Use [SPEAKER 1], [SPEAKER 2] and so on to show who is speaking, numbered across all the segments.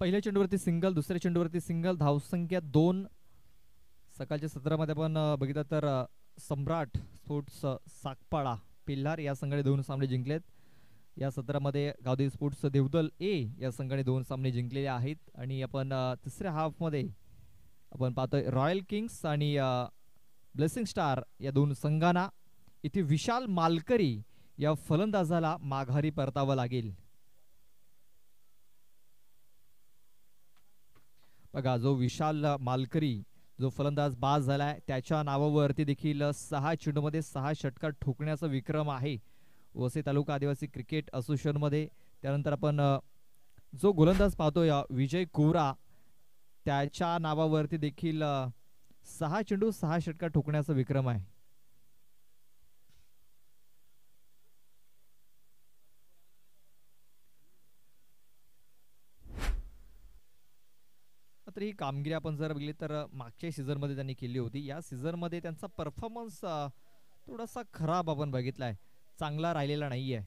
[SPEAKER 1] पहिल्या चेंडूवरती सिंगल, दुसऱ्या चेंडूवरती सिंगल, धावसंख्या 2. सकाळच्या सत्रामध्ये आपण बघितलं तर सम्राट स्पोर्ट्स सागपाडा पिल्लार या संघाने 2 सामने जिंकलेत. या सत्रामध्ये गावदेवी स्पोर्ट्स देवदल ए या संघाने 2 सामने जिंकलेले आहेत. आणि आपण तिसऱ्या हाफमध्ये आपण पाहतोय रॉयल किंग्स आणि ब्लेसिंग स्टार या 2 संघांना इथे विशाल मालकरी या फलंदाजाला माघारी परतावं लागेल. बघा, जो विशाल मालकरी जो फलंदाज बाद झालाय त्याच्या नावावरती देखील 6 चेंडूमध्ये 6 षटकार ठोकण्याचा विक्रम आहे वसई तालुका आदिवासी क्रिकेट असोसिएशन मध्ये. त्यानंतर आपण जो गोलंदाज पाहतोय विजय कोरा, त्याच्या नावावरती देखील 6 चेंडू 6 षटकार ठोकण्याचा विक्रम आहे. तर ही कामगिरी आपण जर बघितली तर मागच्या सीझन मध्ये त्यांनी केली होती. या सीझन मध्ये त्यांचा परफॉर्मन्स थोडासा खराब आपण बघितलाय, चांगला राहिलेला नाहीये.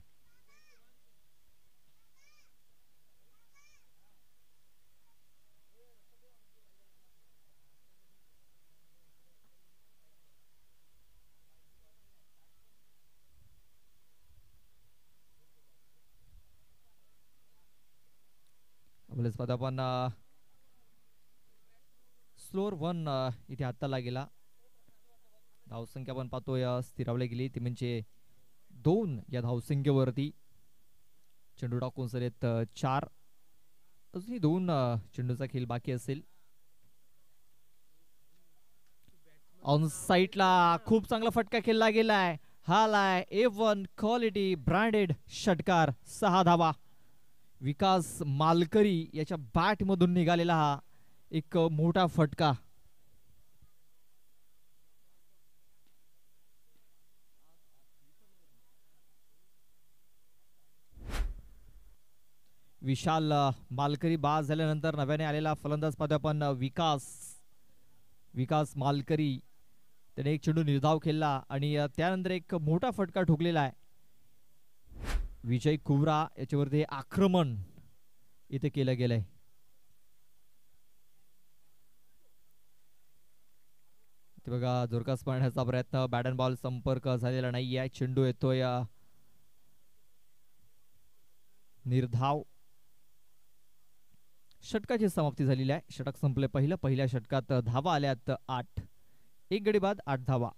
[SPEAKER 1] आपण स्लोअर 1 इथे हाताला गेला. धावसंख्या आपण पाहतोय स्थिरावली गेली, ती म्हणजे 2 या धावसंख्येवरती. चेंडू टाकून सरेत 4, अजूनही 2 चेंडूचा खेळ बाकी असेल. ऑन साईडला खूप चांगला फटका खेळला गेलाय. हालाय A1 क्वालिटी ब्रँडेड षटकार, 6 धावा. विकास मालकरी याच्या बॅट मधून निघालेला हा एक मोठा फटका. विशाल मालकरी बाद झाल्यानंतर नव्याने आलेला फलंदाज पाहतो आपण विकास मालकरी. त्याने एक चेंडू निर्धाव खेळला आणि त्यानंतर एक मोठा फटका ठोकलेला आहे. विजय कुवरा याच्यावरती आक्रमण इथे केलं गेलंय. बघा, जोरकास पाडण्याचा प्रयत्न, बॅट अँड बॉल संपर्क झालेला नाहीये. चेंडू येतोय निर्धाव. षटकाची समाप्ती झालेली आहे. षटक संपले पहिल्या षटकात धावा आल्यात 8. 1 गडी बाद 8 धावा.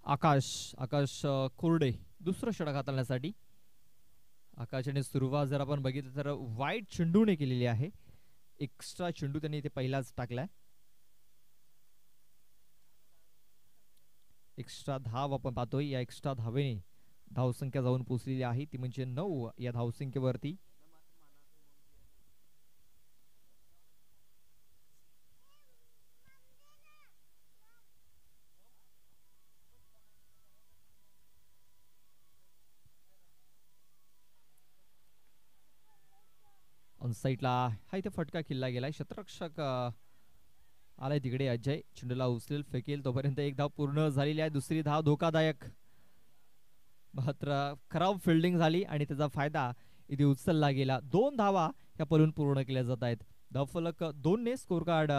[SPEAKER 1] आकाश कोरडे दुसरं षटक हाताळण्यासाठी. आकाशाने सुरुवात जर आपण बघितलं तर वाईट चेंडूने केलेली आहे. एक्स्ट्रा चेंडू त्यांनी इथे पहिलाच टाकलाय. एक्स्ट्रा धाव आपण पाहतोय. या एक्स्ट्रा धावेने धावसंख्या जाऊन पोहोचलेली आहे, ती म्हणजे 9 या धावसंख्येवरती. ऑन साईडला हा इथे फटका खेळला गेलाय. क्षेत्ररक्षक आलाय तिकडे. अजय चेंडूला उचलेल, फेकेल तोपर्यंत एक धाव पूर्ण झालेली आहे. दुसरी धाव धोकादायक, मात्र खराब फिल्डिंग झाली आणि त्याचा फायदा इथे उचलला गेला. 2 धावा या पलून पूर्ण केल्या जात आहेत. धावफलक 2 ने, स्कोर कार्ड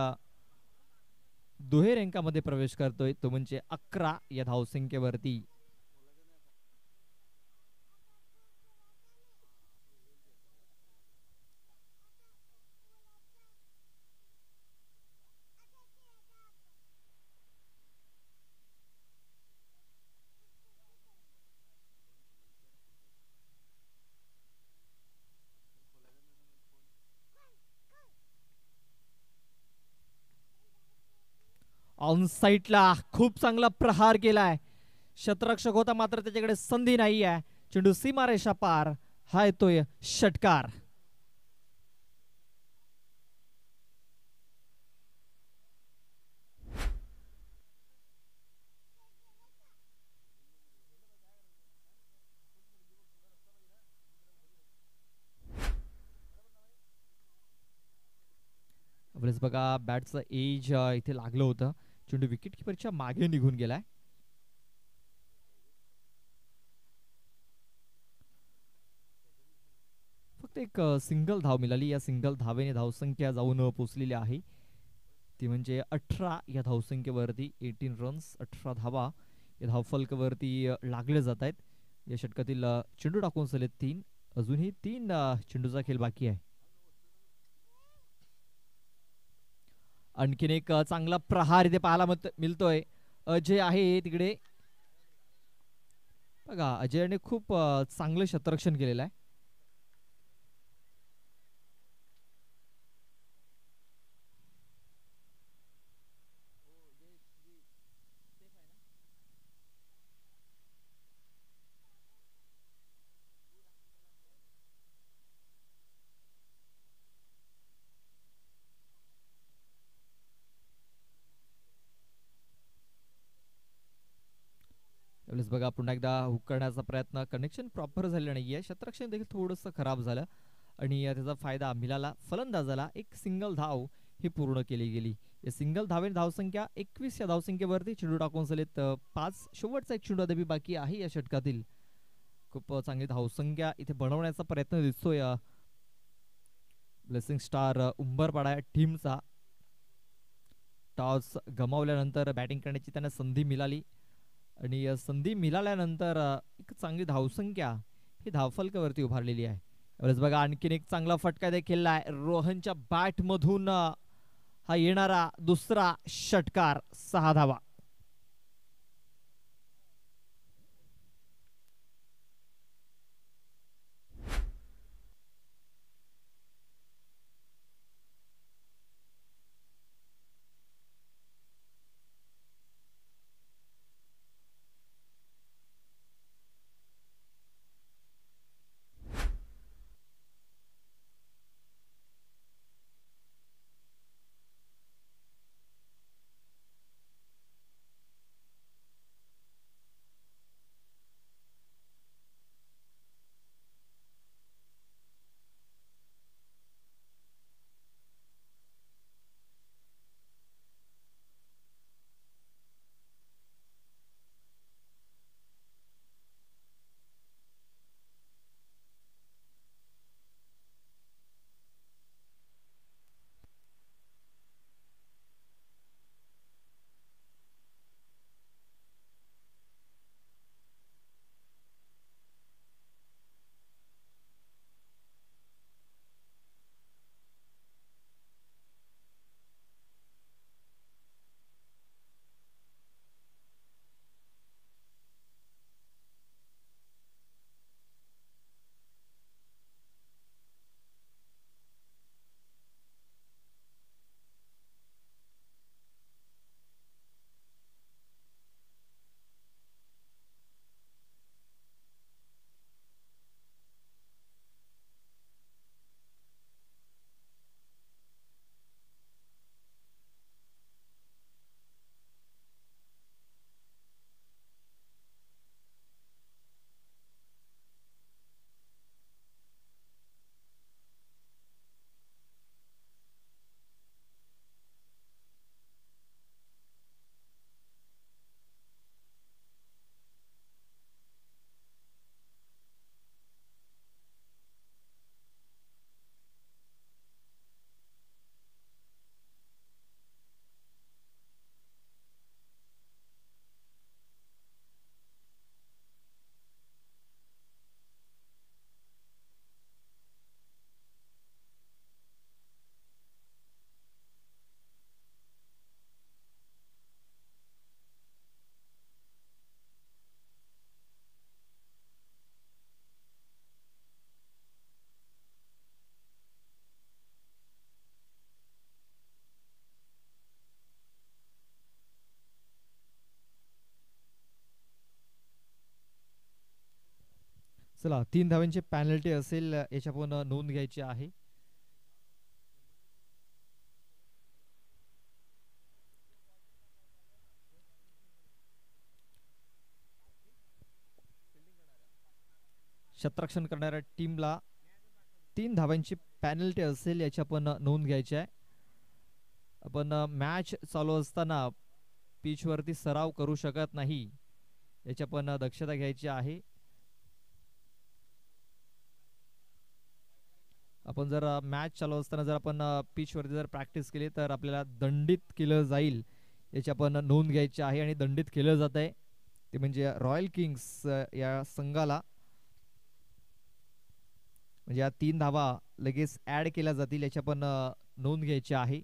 [SPEAKER 1] दुहेरी अंकामध्ये प्रवेश करतोय तो म्हणजे 11 या धावसंख्येवरती. ऑन साईडला खूप चांगला प्रहार केलाय. शतरक्षक होता मात्र त्याच्याकडे संधी नाही आहे. चेंडू सीमारेषा पार. हा येतोय षटकार. आपल्यास बघा बॅटचं एज इथे लागलं होतं. चेंडू विकेट किपरच्या मागे निघून गेलाय. फक्त एक सिंगल धाव मिळाली. या सिंगल धावेने धावसंख्या जाऊन पोचलेली आहे. ती म्हणजे 18 या धावसंख्येवरती. 18 रन्स 18 धावा या धावफलकावरती लागले जात आहेत. या षटकातील चेंडू टाकून झाले 3. अजूनही 3 चेंडूचा खेळ बाकी आहे. आणखीन एक चांगला प्रहार इथे पाहायला मिळतोय. अजय आहे तिकडे. बघा अजयने खूप चांगलं क्षेत्ररक्षण केलेलं आहे. त्यावेळेस बघा पुन्हा एकदा हुक करण्याचा प्रयत्न. कनेक्शन प्रॉपर झालं नाहीये. क्षेत्ररक्षण देखील थोडंसं खराब झालं आणि त्याचा फायदा मिळाला फलंदाजाला. एक सिंगल धाव ही पूर्ण केली गेली. या सिंगल धावेने धावसंख्या 21 या धावसंख्येवरती. चेंडू टाकून झालेत 5. शेवटचा एक चेंडू अद्याप बाकी आहे या षटकातील. खूप चांगली धावसंख्या इथे बनवण्याचा प्रयत्न दिसतोय ब्लेसिंग स्टार उंबरपाडा टीमचा. टॉस गमावल्यानंतर बॅटिंग करण्याची त्यांना संधी मिळाली आणि संधी मिळाल्यानंतर एक चांगली धावसंख्या ही धावफलकावरती उभारलेली आहे. त्यावेळेस बघा आणखीन एक चांगला फटका देखील आहे. रोहनच्या बॅट मधून हा येणारा दुसरा षटकार. 6 धावा. चला 3 धावांची पॅनल्टी असेल, याच्या पण नोंद घ्यायची आहे. शतरक्षण करणाऱ्या टीमला 3 धावांची पॅनल्टी असेल, याची आपण नोंद घ्यायची आहे. आपण मॅच चालू असताना पिच वरती सराव करू शकत नाही, याची आपण दक्षता घ्यायची आहे. आपण जर मॅच चालू असताना जर आपण पिच वरती जर प्रॅक्टिस केली तर आपल्याला दंडित केलं जाईल, याची आपण नोंद घ्यायची आहे. आणि दंडित केलं जात आहे ते म्हणजे रॉयल किंग्स या संघाला. म्हणजे या 3 धावा लगेच ऍड केल्या जातील, याची आपण नोंद घ्यायची आहे.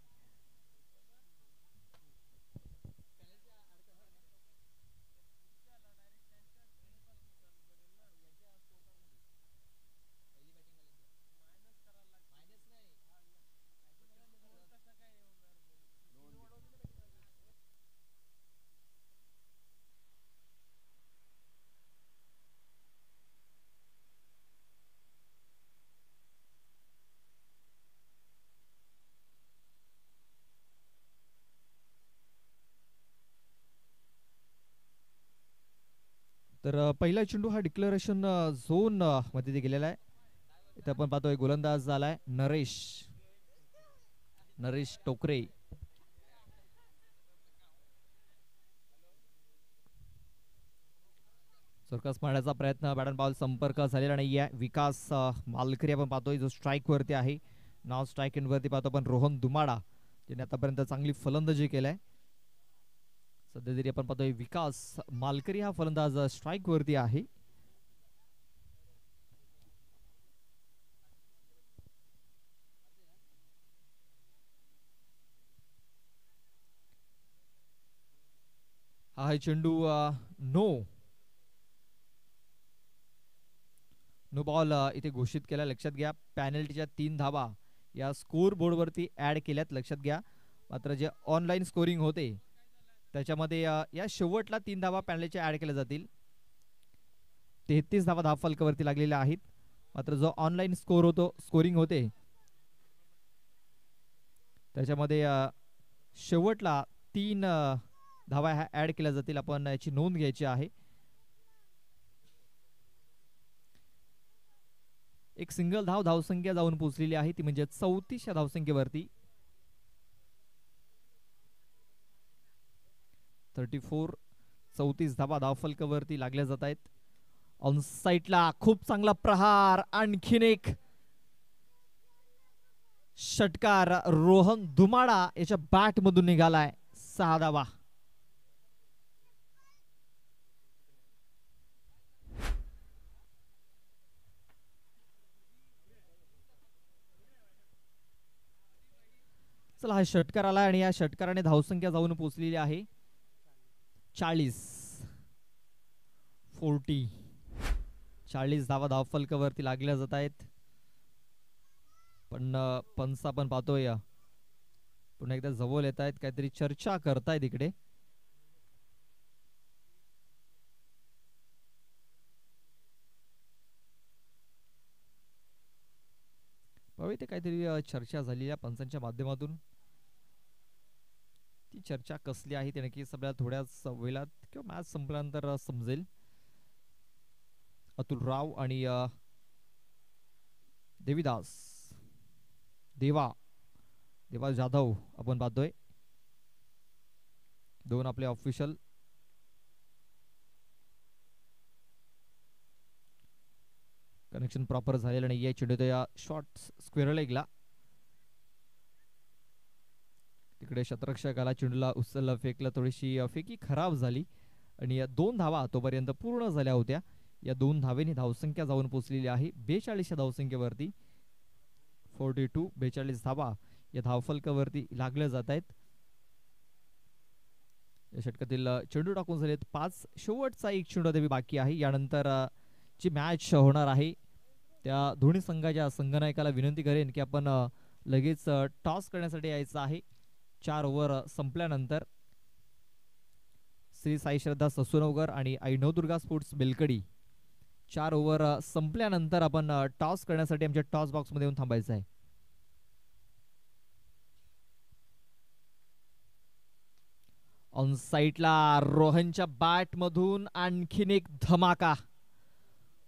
[SPEAKER 1] तर पहिला चेंडू हा डिक्लेरेशन झोन मध्ये गेलेला आहे. इथे आपण पाहतोय गोलंदाज झालाय नरेश नरेश टोकरे. सर्कस मारण्याचा प्रयत्न, बॅट बॉल संपर्क झालेला नाहीये. विकास मालकरी आपण पाहतोय जो स्ट्राईक वरती आहे. नाव स्ट्राईक एंड वरती पाहतो आपण रोहन दुमाडा, ज्याने आतापर्यंत चांगली फलंदाजी केलाय. सध्या तरी आपण पाहतोय विकास मालकरी हा फलंदाज स्ट्राईक वरती आहे. हा चेंडू नो नो बॉल इथे घोषित केला. लक्षात घ्या पॅनल्टीच्या 3 धावा या स्कोर बोर्ड वरती ऍड केल्यात, लक्षात घ्या. मात्र जे ऑनलाईन स्कोरिंग होते त्याच्यामध्ये या शेवटला 3 धावा पॅनल्टीच्या ऍड केल्या जातील. 33 धावा धावफलकावरती लागलेल्या आहेत. मात्र जो ऑनलाईन स्कोरिंग होते त्याच्यामध्ये शेवटला 3 धावा ह्या ऍड केल्या जातील. आपण याची नोंद घ्यायची आहे. एक सिंगल धावसंख्या जाऊन पोहोचलेली आहे, ती म्हणजे 34 धावसंख्येवरती. 34 धावा धावफलकावरती लागल्या जात आहेत. ऑन साईडला खूप चांगला प्रहार, आणखीन एक षटकार रोहन धुमाडा याच्या बॅट मधून निघालाय. 6 धावा. चला हा षटकार आला आणि या षटकाराने धावसंख्या जाऊन पोहोचलेली आहे 40. 40 धावा धावफलकावरती लागल्या जात आहेत. पण पंच आपण पाहतोय पुन्हा एकदा जवळ येत आहेत, काहीतरी चर्चा करतायत इकडे. ते काहीतरी चर्चा झाली या पंचांच्या माध्यमातून. ती चर्चा कसली आहे ते नक्की सगळ्या थोड्याच वेळात किंवा मॅच संपल्यानंतर समजेल. अतुल राव आणि देविदास देवा जाधव आपण पाहतोय. दोन आपले ऑफिशियल. कनेक्शन प्रॉपर झालेलं नाहीये. चेंडू तो या शॉर्ट स्क्वेअर लेगला. तिकडे शतरक्षकाला चेंडूला उचलला, फेकला, थोडीशी फेकी खराब झाली आणि या 2 धावा तोपर्यंत पूर्ण झाल्या होत्या. या 2 धावेनी धावसंख्या जाऊन पोहोचलेली आहे 42 धावसंख्येवरती. 42 धावा या धावफलकावरती लागल्या जात आहेत. या षटकातील चेंडू टाकून झालेत 5. शेवटचा एक चेंडू देवी बाकी आहे. यानंतर जी मॅच होणार आहे त्या दोन्ही संघाच्या संघनायकाला विनंती करेन की आपण लगेच टॉस करण्यासाठी यायचं आहे. 4 ओव्हर संपल्यानंतर श्री साई श्रद्धा ससुनवगर आणि आई नवदुर्गा स्पोर्ट्स बेलकडी 4 ओव्हर संपल्यानंतर आपण टॉस करण्यासाठी आमच्या टॉस बॉक्समध्ये येऊन थांबायचं आहे. ऑन साईडला रोहनच्या बॅट मधून आणखीन एक धमाका,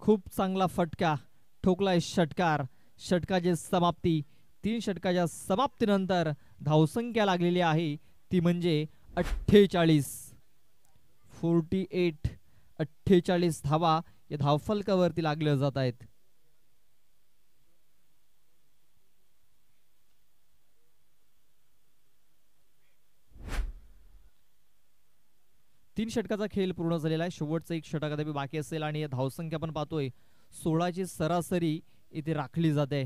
[SPEAKER 1] खूप चांगला फटका ठोकलाय षटकार. षटकाची समाप्ती, 3 षटकाच्या समाप्तीनंतर धावसंख्या लागलेली आहे ती म्हणजे 48. 48 धावा या धावफलकावरती लागले जात आहेत. तीन षटकाचा खेळ पूर्ण झालेला आहे. शेवटचा एक षटक आता बाकी असेल आणि धावसंख्या पण पाहतोय 16ची सरासरी इथे राखली जाते.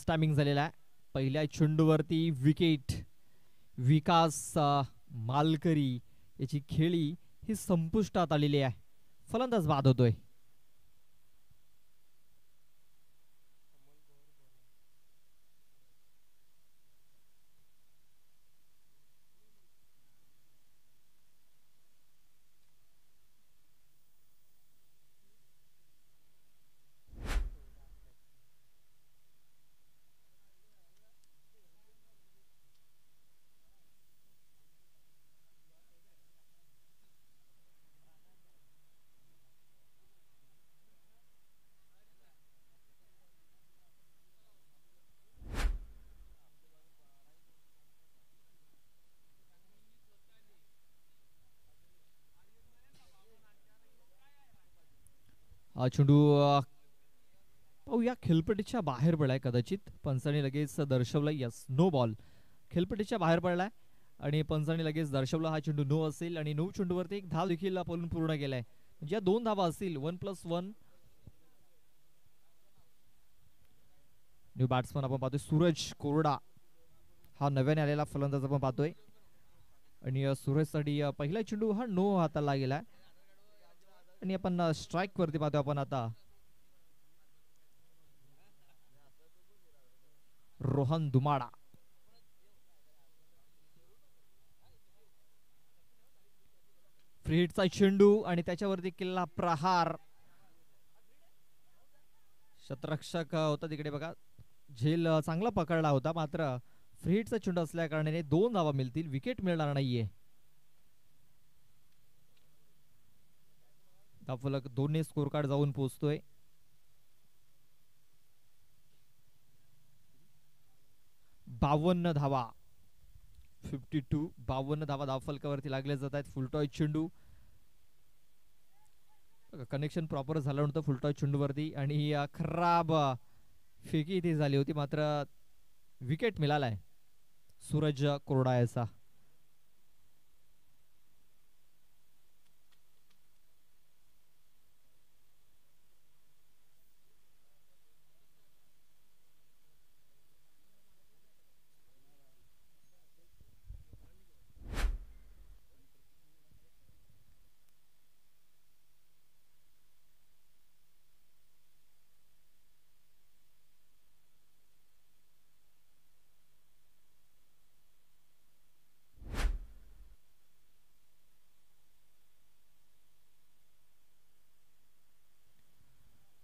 [SPEAKER 1] टायमिंग झालेला आहे. पहिल्या चेंडूवरती विकेट. विकास मालकरी याची खेळी ही संपुष्टात आलेली आहे. फलंदाज बाद होतोय. चेंडू पाहूया खेळपट्टीच्या बाहेर पडलाय कदाचित. पंचाने लगेच दर्शवलं यस नो बॉल. खेळपट्टीच्या बाहेर पडलाय आणि पंचाने लगेच दर्शवलं हा चेंडू नो असेल. आणि 9 चेंडूवरती एक धाव देखील आपण पूर्ण केलाय. म्हणजे 2 धावा असतील. 1+1. न्यू बॅट्समन आपण पाहतोय सूरज कोरडा हा नव्याने आलेला फलंदाज आपण पाहतोय. आणि सूरजसाठी पहिला चेंडू हा नो हाताला गेलाय. आणि आपण स्ट्राइक वरती पाहतोय आपण आता रोहन दुमाडा. फ्री हिटचा चेंडू आणि त्याच्यावरती केलेला प्रहार. शतरक्षक होता तिकडे बघा, झेल चांगला पकडला होता. मात्र फ्री हिटचा चेंडू असल्या कारणाने 2 धावा मिळतील. विकेट मिळणार नाहीये. धावफलक 2 स्कोर कार्ड जाऊन पोहोचतोय. 52 धावा. 52 धावा धावफलकावरती लागले जात आहेत. फुलटॉय चेंडू कनेक्शन प्रॉपर झालं नव्हतं फुलटॉय चेंडूवरती आणि खराब फेकी इथे झाली होती. मात्र विकेट मिळालाय सूरज कोरडा याचा.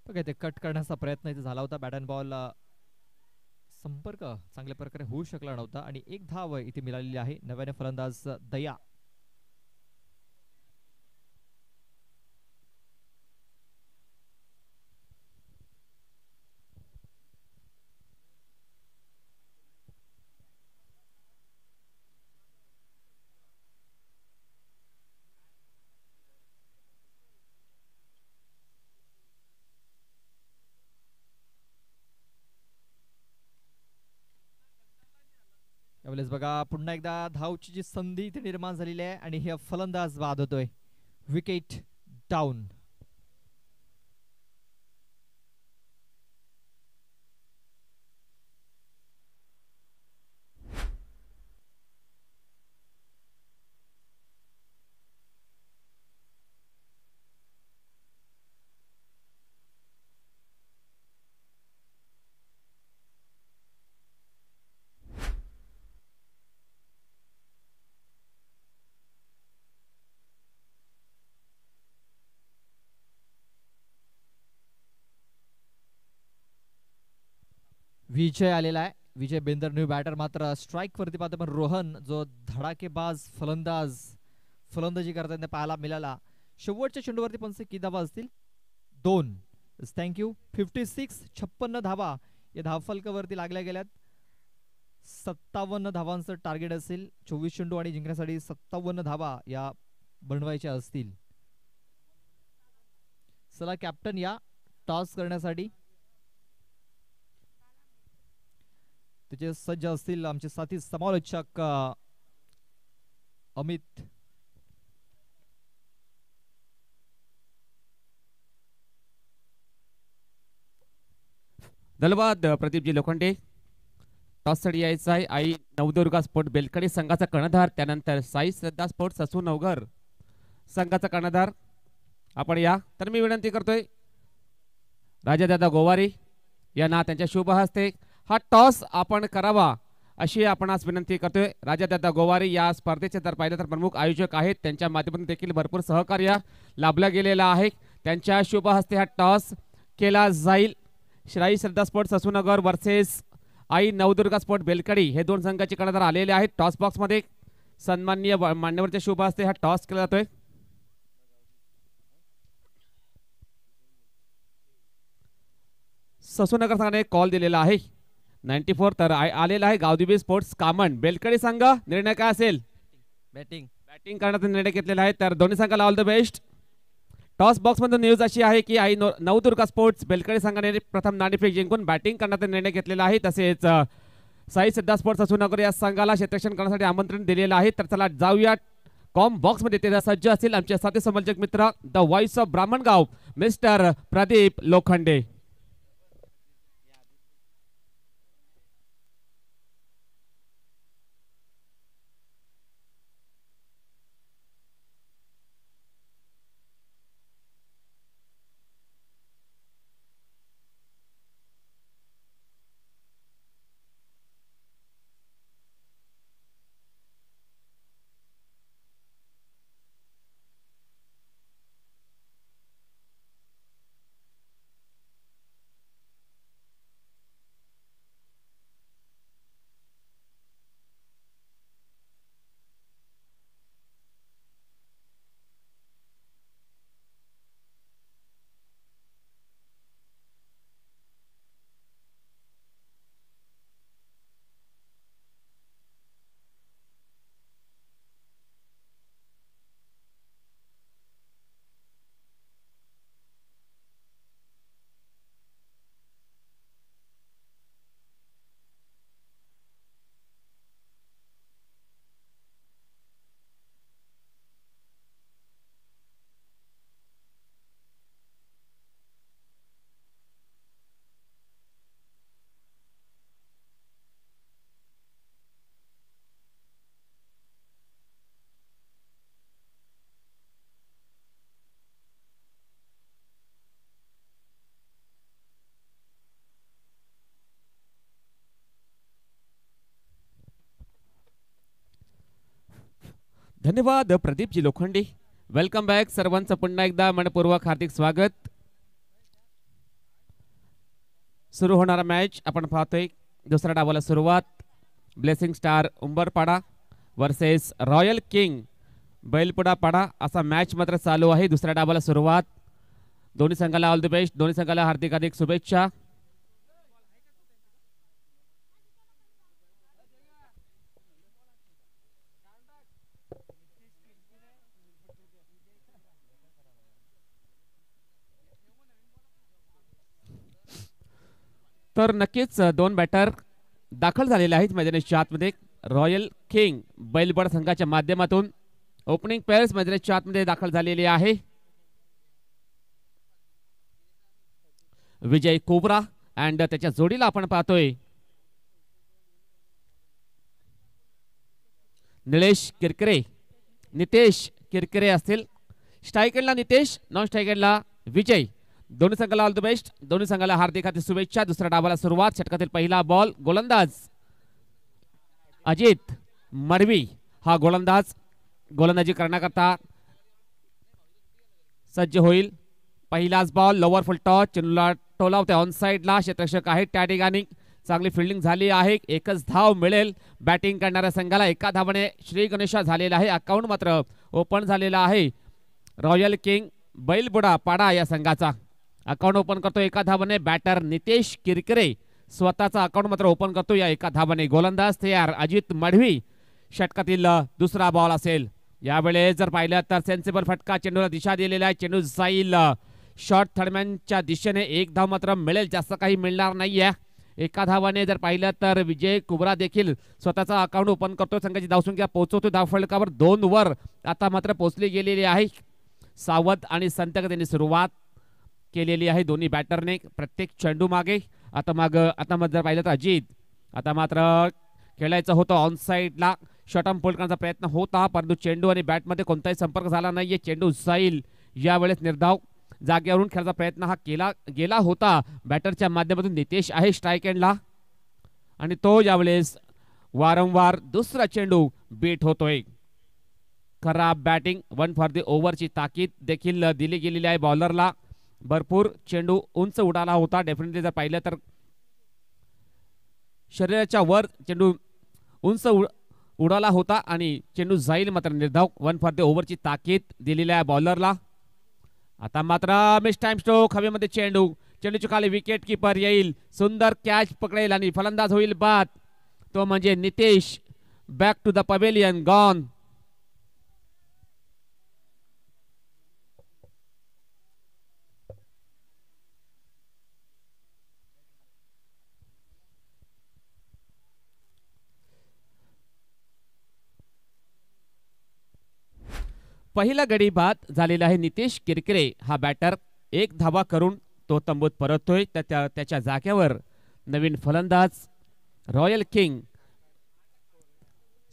[SPEAKER 1] बघा ते कट करण्याचा प्रयत्न इथे झाला होता. बॅट अँड बॉल संपर्क चांगल्या प्रकारे होऊ शकला नव्हता आणि एक धाव इथे मिळालेली आहे. नव्याने फलंदाज दया. यावेळेस बघा पुन्हा एकदा धावची जी संधी इथे निर्माण झालेली आहे आणि हे फलंदाज बाद होतोय. Wicket down. विजय आलेला आहे. विजय बेंदर न्यू बॅटर मात्र स्ट्राईक वरती पाहतो पण रोहन जो धडाकेबाज फलंदाजी करताना पाहायला मिळाला. शेवटच्या चेंडूवरती पंच किती धावा असतील? 2. थँक्यू. 56 धावा या धावफलकावरती लागल्या गेल्यात. 57 धावांचं टार्गेट असेल. 24 चेंडू आणि जिंकण्यासाठी 57 धावा या बनवायच्या असतील. चला कॅप्टन या टॉस करण्यासाठी त्याचे सज्ज असतील आमचे साथी समालोचक अमित.
[SPEAKER 2] धन्यवाद प्रदीपजी लोखंडे. टॉससाठी यायचं आहे आई नवदुर्गा स्पोर्ट बेलकडी संघाचा कर्णधार, त्यानंतर साई श्रद्धा स्पोर्ट्स असू नवघर संघाचा कर्णधार. आपण या. तर मी विनंती करतोय राजादादा गोवारी यांना त्यांच्या शुभ हस्ते हा टॉस आपण करावा अशी आपणास विनंती करतोय. राजादादा गोवारी या स्पर्धेचे जर पाहिलं तर प्रमुख आयोजक आहेत. त्यांच्या माध्यमातून देखील भरपूर सहकार्य लाभलं गेलेलं आहे. त्यांच्या शुभ हस्ते हा टॉस केला जाईल. Shri Shraddha sports Asunagar versus Aai Navdurga sport Belkadi हे दोन संघाचे कर्णधार आलेले आहेत टॉस बॉक्स मध्ये. सन्माननीय मान्यवरच्या शुभ हस्ते हा टॉस केला जातोय. ससूनगर संघाने कॉल दिलेला आहे 94. तर आलेला आहे गावदेवी स्पोर्ट्स कामन. बेलकडी संघ निर्णय काय असेल? बॅटिंग करण्याचा निर्णय घेतलेला आहे. तर दोन्ही संघाला all the best. Toss box मध्ये न्यूज अशी आहे की आई नवदुर्गा स्पोर्ट्स बेलकडी संघाने प्रथम नाणेफेक जिंकून बॅटिंग करण्याचा निर्णय घेतलेला आहे. तसेच साई सिद्धा स्पोर्ट्स असुनगर या संघाला क्षेत्ररक्षण करण्यासाठी आमंत्रण दिलेलं आहे. तर चला जाऊया कॉम बॉक्स मध्ये. ते सज्ज असतील आमचे साथी समर्थक मित्र the voice of Brahmangaon mister Pradeep Lokhande. धन्यवाद प्रदीपजी लोखंडे. वेलकम बॅक सर्वांचं पुन्हा एकदा मनपूर्वक हार्दिक स्वागत. सुरू होणारा मॅच आपण पाहतोय. दुसऱ्या डावाला सुरुवात blessing star Umbarpada versus royal king Bailpuda पाडा असा मॅच मात्र चालू आहे. दुसऱ्या डावाला सुरुवात. दोन्ही संघाला ऑल द बेस्ट. दोन्ही संघाला हार्दिक हार्दिक शुभेच्छा. तर नक्कीच दोन बॅटर दाखल झालेले आहेत मैदानाच्या आतमध्ये. रॉयल किंग बैलबड संघाच्या माध्यमातून ओपनिंग पेअर्स मैदानाच्या आतमध्ये दाखल झालेली आहे. विजय कोबरा अँड त्याच्या जोडीला आपण पाहतोय निलेश किरकिरे, नितेश किरकिरे असतील. स्ट्रायकेडला नितेश, नॉन स्ट्रायकेडला विजय. दोन्ही संघाला ऑल द बेस्ट. दोन्ही संघाला हार्दिक हार्दिक शुभेच्छा. दुसऱ्या डावाला सुरुवात. षटकातील पहिला बॉल. गोलंदाज अजित मडवी हा गोलंदाजी करण्याकरता सज्ज होईल. पहिलाच बॉल. Lower full toss. चेंडूला टोलावते ऑन साइडला. क्षेत्ररक्षक आहेत त्या ठिकाणी. चांगली फिल्डिंग झाली आहे. एकच धाव मिळेल बॅटिंग करणाऱ्या संघाला. एका धावाने श्री गणेशा झालेला आहे. अकाउंट मात्र ओपन झालेला आहे रॉयल किंग बैलबुडा पाडा या संघाचा. अकाउंट ओपन करतो एका धावाने बॅटर नितेश किरकिरे. स्वतःचा अकाउंट मात्र ओपन करतो या एका धावाने. गोलंदाज तयार अजित मडवी. षटकातील दुसरा बॉल असेल. यावेळेस जर पाहिलं तर सेन्सिबल फटका. चेंडूला दिशा दिलेला आहे. चेंडू जाईल शॉर्ट थर्डमॅनच्या दिशेने. एक धाव मात्र मिळेल, जास्त काही मिळणार नाहीये. एका धावाने जर पाहिलं तर विजय कुबरा देखील स्वतःचा अकाउंट ओपन करतो. संघाची धावसंख्या पोहोचवतो धावफलकावर 2 वर आता मात्र पोहोचली गेलेली आहे. सावध आणि संतगतीने सुरुवात केलेली आहे दोन्ही बॅटरने. प्रत्येक चेंडू मागे. आता जर पाहिलं तर अजित आता मात्र खेळायचं होतं ऑन साइडला. शॉर्टर्म पोल करण्याचा प्रयत्न होता परंतु चेंडू आणि बॅटमध्ये कोणताही संपर्क झाला नाहीये. चेंडू जाईल. यावेळेस निर्धाव जागेवरून खेळायचा प्रयत्न हा गेला होता. बॅटरच्या माध्यमातून नितेश आहे स्ट्राईक एंडला आणि तो यावेळेस वारंवार दुसरा चेंडू बीट होतोय. खराब बॅटिंग. 1 फॉर द ओव्हरची ताकीद देखील दिली गेलेली आहे बॉलरला. भरपूर चेंडू उंच उडाला होता. डेफिनेटली जर पाहिलं तर शरीराच्या वर चेंडू उंच उडाला होता आणि चेंडू जाईल मात्र निर्धाव. 1 फॉर द ओव्हरची ताकीद दिलेली आहे बॉलरला. आता मात्र मिस टाइम स्ट्रोक. हवेमध्ये चेंडूच्या खाली विकेट कीपर येईल. सुंदर कॅच पकडेल आणि फलंदाज होईल बाद. तो म्हणजे Nitesh. Back to the pavilion gone. पहिला गडी बाद झालेला आहे. नितेश किरकिरे हा बॅटर. 1 धावा करून तो तंबूत परततोय. त्याच्या जागेवर नवीन फलंदाज रॉयल किंग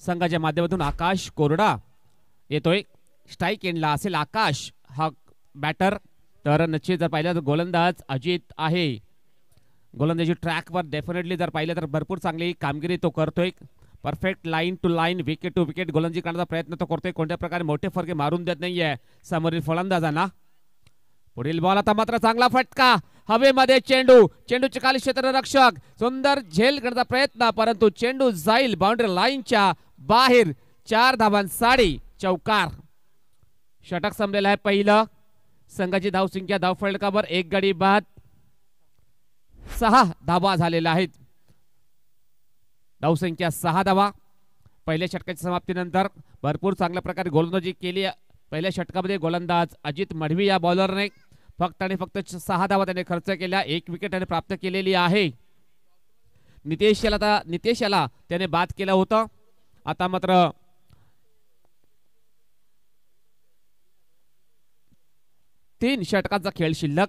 [SPEAKER 2] संघाच्या माध्यमातून आकाश कोरडा येतोय. स्ट्राईक एंडला असेल आकाश हा बॅटर. तर निश्चित जर पाहिलं तर गोलंदाज अजित आहे. गोलंदाजी ट्रॅकवर डेफिनेटली जर पाहिलं तर भरपूर चांगली कामगिरी तो करतोय. Perfect line to line, wicket to wicket गोलंदाजी करण्याचा प्रयत्न तो करतोय. कोणत्या प्रकारे मोठे फरके मारून देत नाहीये समोरील फलंदाजांना. पुढील बॉल. आता मात्र चांगला फटका. हवेमध्ये चेंडूच्या खाली क्षेत्ररक्षक. सुंदर झेल करण्याचा प्रयत्न परंतु चेंडू जाईल बाउंड्री लाईनच्या बाहेर. 4 धावांसाठी चौकार. षटक संपलेलं आहे पहिलं. संघाची धावसंख्या धावफलकावर 1 गडी बाद. 6 धावा झालेल्या आहेत. धावसंख्या 6 धावा. पहिल्या षटकाच्या समाप्तीनंतर भरपूर चांगल्या प्रकारे गोलंदाजी केली. पहिल्या षटकामध्ये गोलंदाज अजित मडवी या बॉलरने फक्त आणि फक्त 6 धावा त्याने खर्च केल्या. 1 विकेट त्याने प्राप्त केलेली आहे. नितेश याला त्याने बाद केलं होतं. आता मात्र तीन षटकाचा खेळ शिल्लक.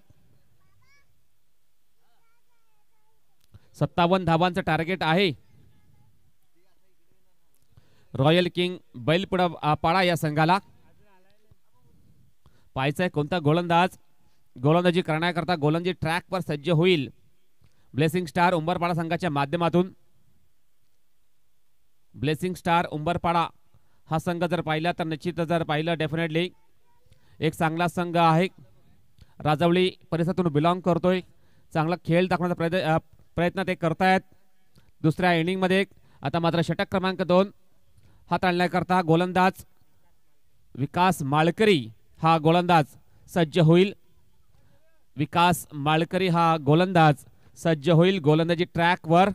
[SPEAKER 2] 57 धावांचं टार्गेट आहे रॉयल किंग बैलपुडा पाडा या संघाला. पाहायचंय कोणता गोलंदाजी करण्याकरता गोलंदाजी ट्रॅकवर सज्ज होईल. ब्लेसिंग स्टार उंबरपाडा संघाच्या माध्यमातून. ब्लेसिंग स्टार उंबरपाडा हा संघ जर पाहिला तर निश्चित जर पाहिलं डेफिनेटली एक चांगला संघ आहे. राजवली परिसरातून बिलॉंग करतोय. चांगला खेळ दाखवण्याचा प्रयत्न ते करतायत. दुसऱ्या इनिंग मध्ये आता मात्र षटक क्रमांक 2 हाताळण्याकरता गोलंदाज विकास माळकरी हा गोलंदाज सज्ज होईल. विकास माळकरी हा गोलंदाज सज्ज होईल गोलंदाजी ट्रॅकवर.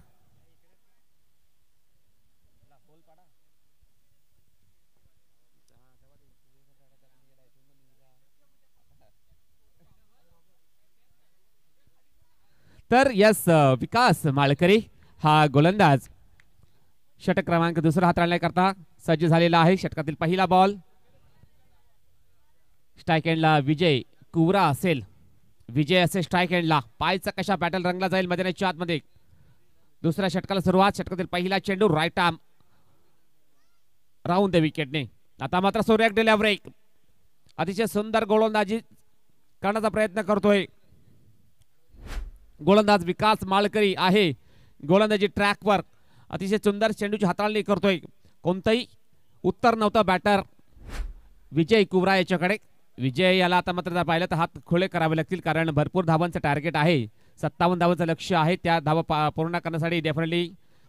[SPEAKER 2] तर यस विकास माळकरी हा गोलंदाज षटक क्रमांक दुसरा हाताळण्याकरता सज्ज झालेला आहे. षटकातील पहिला बॉल स्ट्राईक एंडला विजय कुवरा असेल. विजय असेल स्ट्राईक एंडला. पायचा कशा बॅटल रंगला जाईल मैदानाच्या आतमध्ये. दुसऱ्या षटकाला सुरुवात. षटकातील पहिला चेंडू राईट आर्म राऊंड द विकेटने. आता मात्र सूर्य ब्रेक अतिशय सुंदर गोलंदाजी करण्याचा प्रयत्न करतोय. गोलंदाज विकास माळकरी आहे गोलंदाजी ट्रॅकवर. अतिशय सुंदर चेंडूची हाताळणी करतोय. कोणतंही उत्तर नव्हतं बॅटर विजय कुवरा याच्याकडे. विजय याला आता मात्र पाहिलं तर हात खुले करावे लागतील कारण भरपूर धावांचं टार्गेट आहे. 57 धावांचं लक्ष आहे. त्या धावा पूर्ण करण्यासाठी डेफिनेटली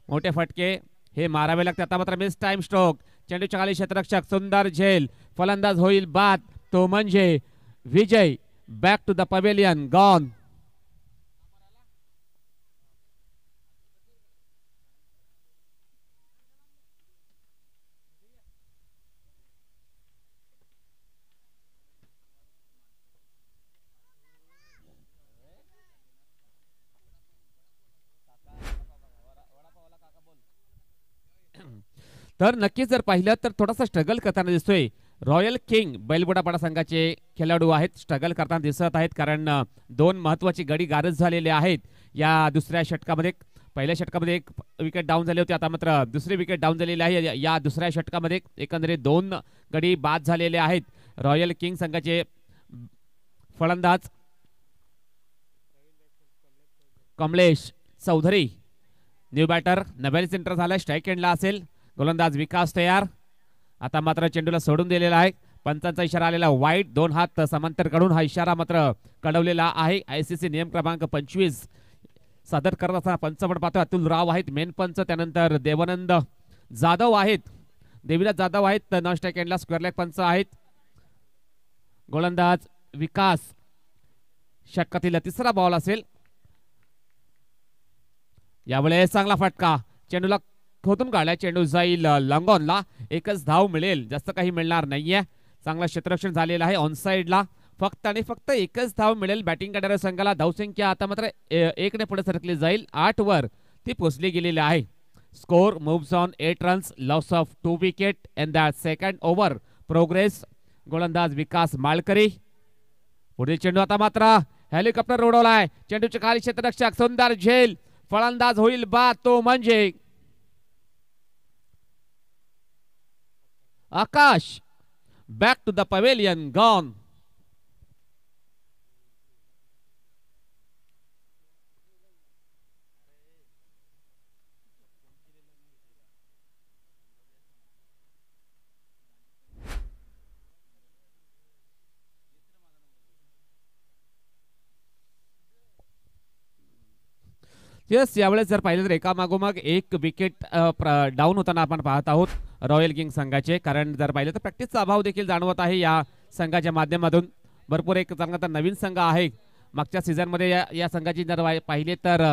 [SPEAKER 2] मोठे फटके हे मारावे लागते. आता मात्र मिस टाइम स्ट्रोक. चेंडूच्या खाली क्षेत्ररक्षक सुंदर झेल. फलंदाज होईल बाद. तो म्हणजे Vijay. Back to the pavilion gone. तर नक्कीच जर पाहिलं तर थोडासा स्ट्रगल करताना दिसतोय. रॉयल किंग बैलबोडापाडा संघाचे खेळाडू आहेत. स्ट्रगल करताना दिसत आहेत कारण 2 महत्वाची गडी गारज झालेले आहेत या दुसऱ्या षटकामध्ये. पहिल्या षटकामध्ये 1 विकेट डाऊन झाले होते. आता मात्र दुसरी विकेट डाऊन झालेली आहे. या दुसऱ्या षटकामध्ये एकंदरीत 2 गडी बाद झालेले आहेत. रॉयल किंग संघाचे फलंदाज कमलेश चौधरी. न्यू बॅटर नव्याने सेंटर झाला. स्ट्राईक एंडला असेल. गोलंदाज विकास तयार. आता मात्र चेंडूला सोडून दिलेला आहे. पंचांचा इशारा आलेला वाईट. 2 हात समांतर काढून हा इशारा मात्र कळवलेला आहे. आयसीसी नियम क्रमांक 25 सादर करत असताना पंच पण पाहतो अतुल राव आहेत मेन पंच. त्यानंतर देवानंद जाधव आहेत. देवीराज जाधव आहेत नॉन स्ट्राईक एंडला. स्क्वेअर लेग पंच आहेत. गोलंदाज विकास. षटकातील तिसरा बॉल असेल. यावेळेस चांगला फटका. चेंडूला खोदून काढला. चेंडू जाईल लॉंगॉनला. 1च धाव मिळेल. जास्त काही मिळणार नाहीये. चांगला क्षेत्ररक्षण झालेलं आहे ऑन साइडला. फक्त आणि फक्त 1च धाव मिळेल बॅटिंग करणाऱ्या संघाला. धावसंख्या आता मात्र 1 ने पुढे सरकली जाईल. 8 वर ती पोहोचली गेलेली आहे. Score moves on 8 runs. Loss of 2 wicket in the second over. Progress. गोलंदाज विकास माळकरी. पुढील चेंडू आता मात्र हेलिकॉप्टर उडवलाय. चेंडूच्या खाली क्षेत्ररक्षक सुंदर झेल. फलंदाज होईल बाद. तो म्हणजे Akash. Back to the pavilion gone. Yes यावेळेस जर पाहिलं तर एका मागोमाग 1 विकेट डाऊन होताना आपण पाहत आहोत रॉयल किंग संघाचे. कारण जर पाहिलं तर प्रॅक्टिसचा अभाव देखील जाणवत आहे या संघाच्या माध्यमातून. भरपूर एक चांगला तर नवीन संघ आहे. मागच्या सीझनमध्ये या संघाची जर पाहिले तर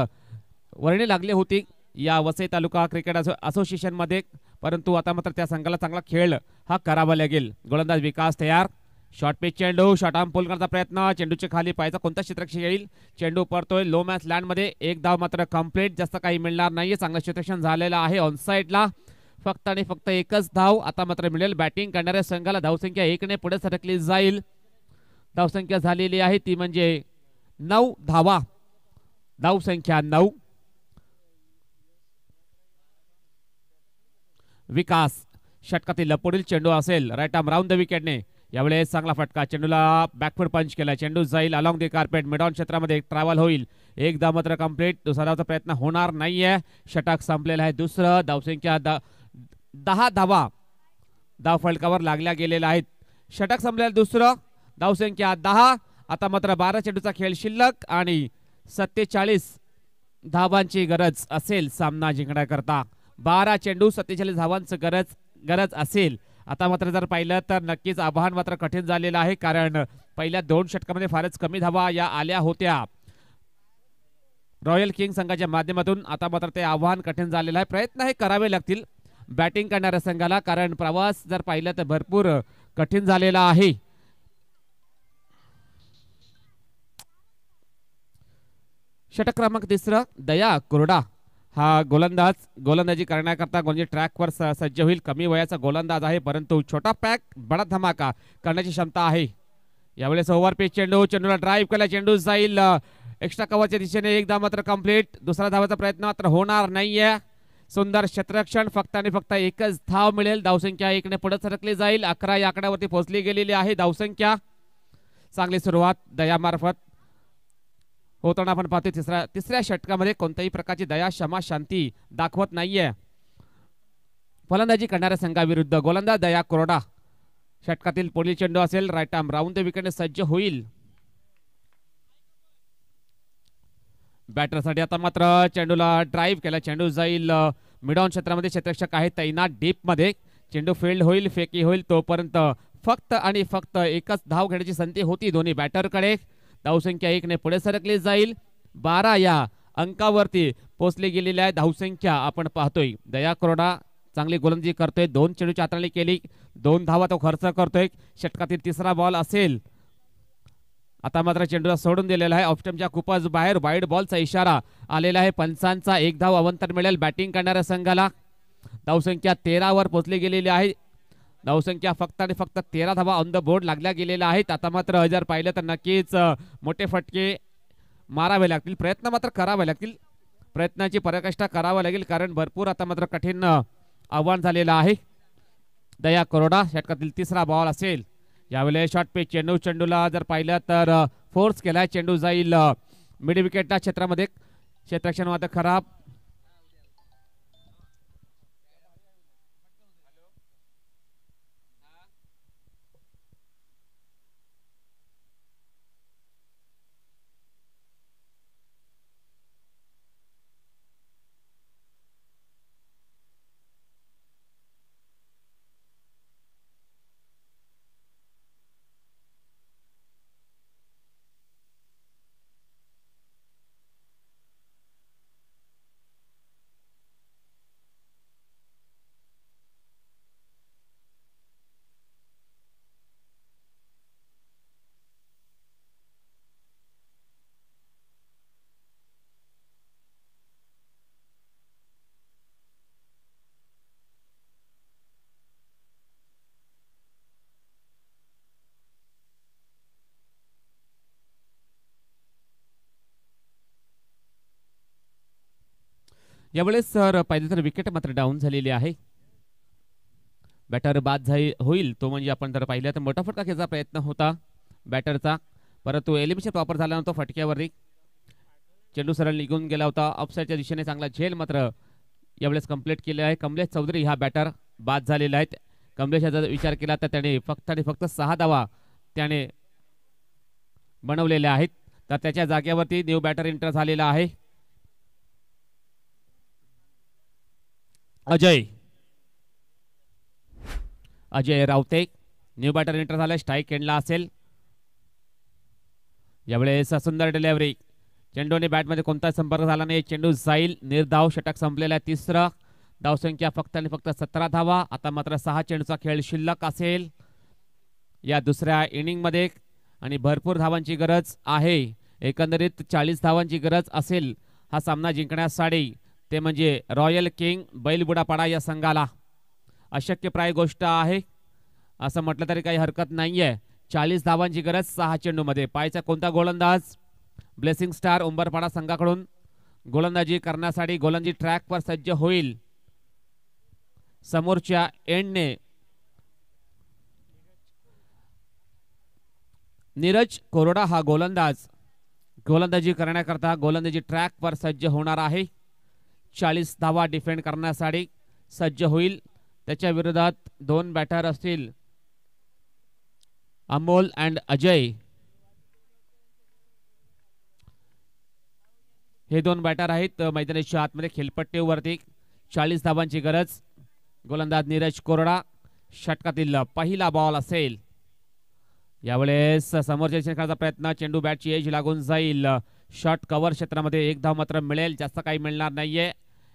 [SPEAKER 2] वर्णी लागली होती या वसई तालुका क्रिकेट असोसिएशनमध्ये. परंतु आता मात्र त्या संघाला चांगला खेळ हा करावा लागेल. गोलंदाज विकास तयार. शॉर्ट पिच चेंडू. शॉर्ट आर्म पुल करण्याचा प्रयत्न. चेंडूच्या खाली पायचा कोणता क्षेत्ररक्षक येईल. चेंडू पडतोय लो मॅच लँड मध्ये. 1 धाव मात्र कंप्लीट. जास्त काही मिळणार नाहीये. चांगलं क्षेत्ररक्षण झालेलं आहे ऑन साइडला. फक्त आणि फक्त 1च धाव आता मात्र मिळेल बॅटिंग करणाऱ्या संघाला. धावसंख्या 1 ने पुढे सरकली जाईल. धावसंख्या झालेली आहे ती म्हणजे 9 धावा. धावसंख्या 9. विकास. षटकातील पुढील चेंडू असेल राईट आर्म राऊंड द विकेटने. यावेळेस चांगला फटका. चेंडूला बॅकफूट पंच केला. चेंडू जाईल along the carpet. Mid on क्षेत्रामध्ये ट्रॅव्हल होईल. 1 धाव मात्र कंप्लीट. दुसरा धावचा प्रयत्न होणार नाहीये. षटक संपलेला आहे दुसरं. धावसंख्या 10 धावा धाव फलकावर लागल्या गेलेल्या आहेत. षटक संपलेलं दुसरं. धावसंख्या 10. आता मात्र 12 चेंडूचा खेळ शिल्लक आणि 47 धावांची गरज असेल सामना जिंकण्याकरता. 12 चेंडू 47 धावांची गरज असेल. आता मात्र जर पाहिलं तर नक्कीच आव्हान मात्र कठीण झालेलं आहे कारण पहिल्या 2 षटकामध्ये फारच कमी धावा या आल्या होत्या रॉयल किंग संघाच्या माध्यमातून. आता मात्र ते आव्हान कठीण झालेलं आहे. प्रयत्न हे करावे लागतील बॅटिंग करणाऱ्या संघाला कारण प्रवास जर पाहिलं तर भरपूर कठीण झालेला आहे. षटक क्रमांक 3 दया कुरडा हा गोलंदाजी करण्याकरता गोलंदाजी ट्रॅकवर सज्ज होईल. कमी वयाचा गोलंदाज आहे, परंतु छोटा पॅक बडा धमाका करण्याची क्षमता आहे. यावेळेस ओव्हर पिच चेंडूला ड्राईव्ह केला. चेंडू जाईल एक्स्ट्रा कव्हरच्या दिशेने. एकदा मात्र कंप्लीट. दुसरा धावाचा प्रयत्न मात्र होणार नाहीये. सुंदर क्षेत्ररक्षण. फक्त आणि फक्त एकच धाव मिळेल. धावसंख्या 1 ने पुढे सरकली जाईल. 11 या आकड्यावरती पोहोचली गेलेली आहे धावसंख्या. चांगली सुरुवात दयामार्फत होताना आपण पाहतो. तिसऱ्या षटकामध्ये कोणत्याही प्रकारची दया क्षमा शांती दाखवत नाहीये. फलंदाजी करणाऱ्या संघाविरुद्ध गोलंदाज दया कोरडा. षटकातील पुढील चेंडू असेल राईट आर्म राऊंड द विकेटने सज्ज होईल. बॅटरसाठी आता मात्र चेंडूला ड्राईव्ह केला. चेंडू जाईल मिड ऑन क्षेत्रामध्ये. क्षेत्ररक्षक आहे तैनात डीप मध्ये. चेंडू फील्ड होईल, फेकी होईल. तोपर्यंत फक्त आणि फक्त एकच धाव घेण्याची संधी होती दोन्ही बॅटरकडे. धावसंख्या 1 ने पुढे सरकली जाईल. 12 या अंकावरती पोहोचली गेलेली आहे धावसंख्या आपण पाहतोय. दया कोरडा चांगली गोलंदाजी करतोय. 2 चेंडूची हाताळणी केली. 2 धावा तो खर्च करतोय. षटकातील तिसरा बॉल असेल. आता मात्र चेंडूला सोडून दिलेला आहे. ऑफस्टंपच्या खूपच बाहेर. वाईड बॉलचा इशारा आलेला आहे पंचांचा. 1 धाव अवंतर मिळेल बॅटिंग करणाऱ्या संघाला. धावसंख्या 13 वर पोहोचली गेलेली आहे. धावसंख्या फक्त आणि फक्त 13 धावा ऑन द बोर्ड लागल्या गेलेल्या आहेत. आता मात्र जर पाहिलं तर नक्कीच मोठे फटके मारावे लागतील. प्रयत्न मात्र करावे लागतील. प्रयत्नाची पराकाष्ठा करावी लागेल, कारण भरपूर आता मात्र कठीण आव्हान झालेलं आहे. दया कोरडा षटकातील तिसरा बॉल असेल. यावेळेस शॉर्ट पिच चेंडूला जर पाहिलं तर फोर्स केलाय. चेंडू जाईल मिड विकेटच्या क्षेत्रामध्ये. क्षेत्ररक्षण मात्र खराब. यावेळेस सर पाहिजे तर विकेट मात्र डाऊन झालेली आहे. बॅटर बाद होईल तो म्हणजे आपण जर पाहिलं तर मोठा फटका घ्यायचा प्रयत्न होता बॅटरचा, परंतु एलिमिनेशन वापर झाला नव्हता फटक्यावरती. चेंडू सरळ निघून गेला होता. ऑफसाईडच्या दिशेने चांगला झेल मात्र यावेळेस कंप्लीट केले आहे. कमलेश चौधरी हा बॅटर बाद झालेला आहे. कमलेशचा जर विचार केला तर त्याने फक्त आणि फक्त 6 धावा त्याने बनवलेल्या आहेत. तर त्याच्या जागेवरती न्यू बॅटर एंटर झालेला आहे. Ajay Rawate new batter enter झाला. स्ट्राईक एंडला असेल. यावेळेस सुंदर डिलिव्हरी. चेंडूने बॅटमध्ये कोणताही संपर्क झाला नाही. चेंडू जाईल निर्धाव. षटक संपलेला आहे. तिसरा धावसंख्या फक्त आणि फक्त 17 धावा. आता मात्र 6 चेंडूचा खेळ शिल्लक असेल या दुसऱ्या इनिंग मध्ये आणि भरपूर धावांची गरज आहे. एकंदरीत 40 धावांची गरज असेल हा सामना जिंकण्यासाठी. ते म्हणजे रॉयल किंग बैलबुडापाडा या संघाला. अशक्यप्राय गोष्ट आहे असं म्हटलं तरी काही हरकत नाहीये. 40 धावांची गरज 6 चेंडूमध्ये. पाहायचा कोणता गोलंदाज ब्लेसिंग स्टार उंबरपाडा संघाकडून गोलंदाजी करण्यासाठी गोलंदाजी ट्रॅकवर सज्ज होईल. समोरच्या एंडने नीरज कोरडा हा गोलंदाज गोलंदाजी करण्याकरता गोलंदाजी ट्रॅकवर सज्ज होणार आहे. 40 धावा डिफेंड करण्यासाठी सज्ज होईल. त्याच्या विरोधात 2 बॅटर असतील अमोल अँड अजय. हे 2 बॅटर आहेत मैदानाच्या आतमध्ये खेळपट्टीवरती. 40 धावांची गरज. गोलंदाज नीरज कोरडा. षटकातील पहिला बॉल असेल. यावेळेस समोरच्या खेळाचा प्रयत्न. चेंडू बॅटची एज लागून जाईल. शॉर्ट कव्हर क्षेत्रामध्ये 1 धाव मात्र मिळेल. जास्त काही मिळणार नाहीये.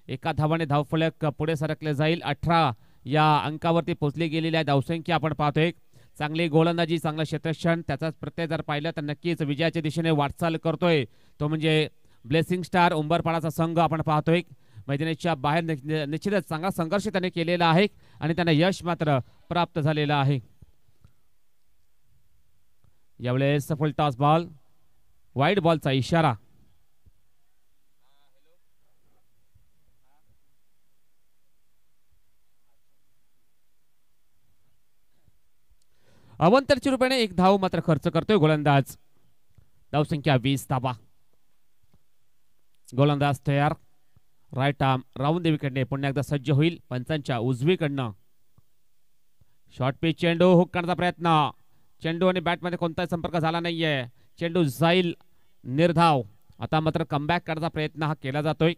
[SPEAKER 2] 1 धावाने धावफलक पुढे सरकले जाईल. 18 या अंकावरती पोहोचली गेलेली आहे धावसंख्या आपण पाहतोय. चांगली गोलंदाजी चांगलं क्षेत्ररक्षण त्याचाच प्रत्यय जर पाहिलं तर नक्कीच विजयाच्या दिशेने वाटचाल करतोय तो म्हणजे ब्लेसिंग स्टार उंबरपाडाचा संघ आपण पाहतोय. मैदानाच्या बाहेर निश्चितच चांगला संघर्ष त्याने केलेला आहे आणि त्यांना यश मात्र प्राप्त झालेलं आहे. यावेळेस फुल टॉस बॉल, वाईड बॉलचा इशारा. अवंतरची रुपयाने एक धाव मात्र खर्च करतोय गोलंदाज. धावसंख्या 20 धावा. गोलंदाज तयार. राईट आर्म राऊंड विकेटने पुन्हा एकदा सज्ज होईल. पंचांच्या उजवीकडनं शॉर्ट पिच चेंडू हुक करण्याचा प्रयत्न. चेंडू आणि बॅटमध्ये कोणताही संपर्क झाला नाहीये. चेंडू जाईल निर्धाव. आता मात्र कमबॅक करण्याचा प्रयत्न हा केला जातोय.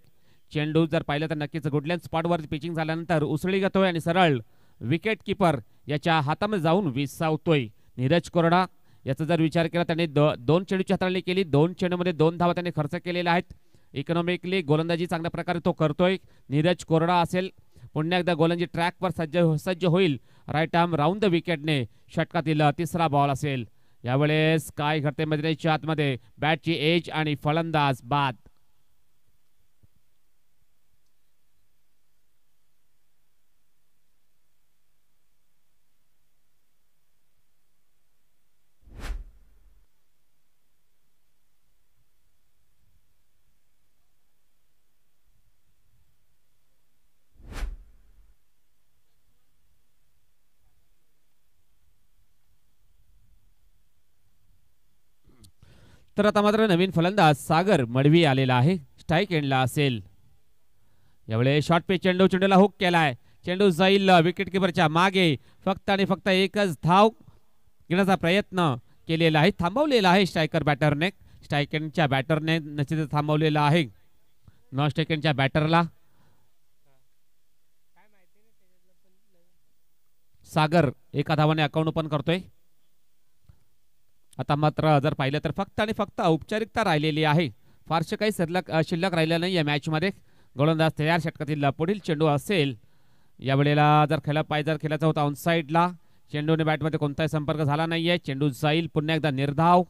[SPEAKER 2] चेंडू जर पाहिलं तर नक्कीच गुडलँड स्पॉटवर पिचिंग झाल्यानंतर उसळी घेतोय आणि सरळ विकेट किपर याच्या हातामध्ये जाऊन विसावतोय. नीरज कोरडा याचा जर विचार केला त्याने दोन चेंडूची हाताळणी केली. 2 चेंडूमध्ये 2 धावा त्याने खर्च केलेल्या आहेत. इकॉनॉमिकली गोलंदाजी चांगल्या प्रकारे तो करतोय. नीरज कोरडा असेल पुन्हा एकदा गोलंदाजी ट्रॅकवर सज्ज होईल. राईट आर्म राऊंड द विकेटने षटकातील तिसरा बॉल असेल. यावेळेस काय घडते मैदानाच्या आतमध्ये, बॅटची एज आणि फलंदाज बाद. तर आता मात्र नवीन फलंदाज सागर मडवी आलेला आहे. स्ट्राईक एंडला असेल. यावेळेस शॉर्ट पिच चेंडूला हुक केलाय. चेंडू जाईल विकेट किपरच्या मागे. फक्त आणि फक्त एकच धाव घेण्याचा प्रयत्न केलेला आहे. थांबवलेला आहे स्ट्रायकर बॅटरने. स्ट्राईक एंडच्या बॅटरने निश्चित थांबवलेला आहे. नॉन स्ट्राईक एंडच्या बॅटरला सागर एका धावाने अकाउंट ओपन करतोय. आता मात्र जर पाहिलं तर फक्त आणि फक्त औपचारिकता राहिलेली आहे. फारसे काही शिल्लक राहिलं नाही या मॅच मध्ये. गोलंदाज तयार. षटकातील पुढील चेंडू असेल. यावेळेला जर खेळायचा होता ऑन साइडला. चेंडूने बॅटमध्ये कोणताही संपर्क झाला नाहीये. चेंडू जाईल पुन्हा एकदा निर्धाव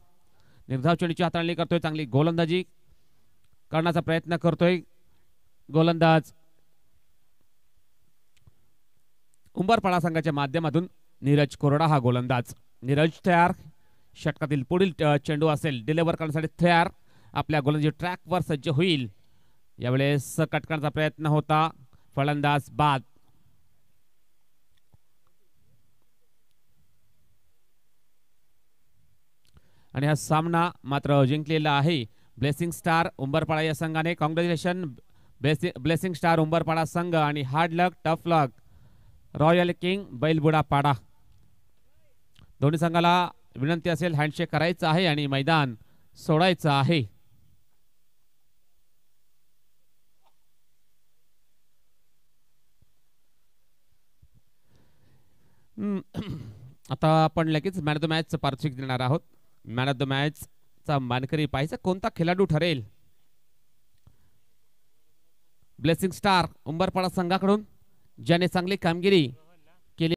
[SPEAKER 2] चेंडूची हाताळणी करतोय. चांगली गोलंदाजी करण्याचा प्रयत्न करतोय गोलंदाज. उंबरपाडा संघाच्या माध्यमातून नीरज कोरडा हा गोलंदाज. नीरज तयार. षटकातील पुढील चेंडू असेल. डिलिव्हर करण्यासाठी तयार. आपल्या गोलंदाजी ट्रॅकवर सज्ज होईल. यावेळेस कट करण्याचा प्रयत्न होता. फलंदाज बाद. आणि हा सामना मात्र जिंकलेला आहे ब्लेसिंग स्टार उंबरपाडा या संघाने. कॉंग्रॅच्युलेशन ब्लेसिंग स्टार उंबरपाडा संघ आणि हार्ड लक टफ लक रॉयल किंग बैलबुडा पाडा. दोन्ही संघाला विनंती असेल हँडशेक करायचं आहे आणि मैदान सोडायचं आहे. आता आपण लगेच मॅन ऑफ द मॅच पारितोषिक देणार आहोत. मॅन ऑफ द मॅच चा मानकरी पाहायचा कोणता खेळाडू ठरेल. ब्लेसिंग स्टार उंबरपाडा संघाकडून ज्याने चांगली कामगिरी